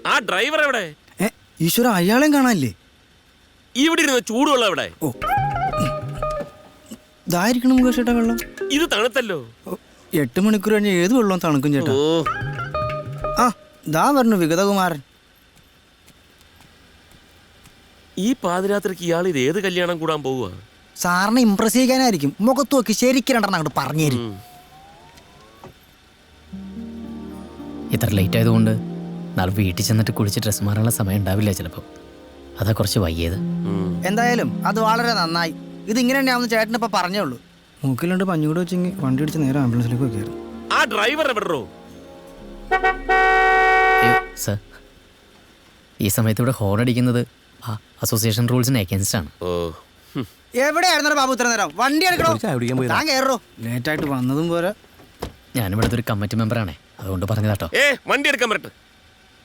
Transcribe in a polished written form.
ആ ഡ്രൈവർ എവിടെ? ഈശ്വര, അയാളെയും കാണാനില്ലേ? ഇവിടെ ഇരുന്ന് ചൂടുവെള്ളം എവിടെ? ഓ, ഇതായിരിക്കണം മുകേഷ് ചേട്ടാ വെള്ളം. ഇത് തണുത്തല്ലോ. 8 മണിക്കൂർ കഴിഞ്ഞ് ഏത് വെള്ളം തണുക്കും ചേട്ടാ? ആ, ദാ പറഞ്ഞു വിഗതകുമാരൻ. ഈ പാതിരാത്രിക്ക് ഇയാൾ ഇത് ഏത് കല്യാണം കൂടാൻ പോവുക? സാറിനെ ഇംപ്രസ് ചെയ്യാനായിരിക്കും. മുഖത്ത് നോക്കി ശരിക്കും രണ്ടെണ്ണം അങ്ങോട്ട് പറഞ്ഞു തരും. ഇത്ര ലേറ്റ് ആയതുകൊണ്ട് നാളെ വീട്ടിൽ ചെന്നിട്ട് കുളിച്ച് ഡ്രസ്സ് മാറാനുള്ള സമയം ഉണ്ടാവില്ല ചിലപ്പോൾ. അതാ കുറച്ച് വൈകിയത്. എന്തായാലും അത് വളരെ നന്നായി. ഇതിങ്ങനെ തന്നെയാവുന്ന ചേട്ടനിപ്പോൾ പറഞ്ഞേ ഉള്ളൂ. മൂക്കിലുണ്ട് പഞ്ഞുകൂടെ വെച്ചെങ്കിൽ വണ്ടി അടിച്ച് നേരെ ആംബുലൻസിലേക്ക് വെക്കായിരുന്നു. ആ ഡ്രൈവർ എവിടെയോ? സർ, ഈ സമയത്ത് ഇവിടെ ഹോൺ അടിക്കുന്നത് അസോസിയേഷൻ റൂൾസിന് അഗൈൻസ്റ്റ് ആണ്. എവിടെയായിരുന്നു ബാബു ഇത്ര നേരം? വണ്ടി എടുക്കണോ? താൻ കയറോ? ലേറ്റായിട്ട് വന്നതും പോരാ. ഞാനിവിടുത്തെ ഒരു കമ്മിറ്റി മെമ്പറാണേ, അതുകൊണ്ട് പറഞ്ഞതാട്ടോ. വണ്ടി എടുക്കാൻ പറ്റട്ടെ.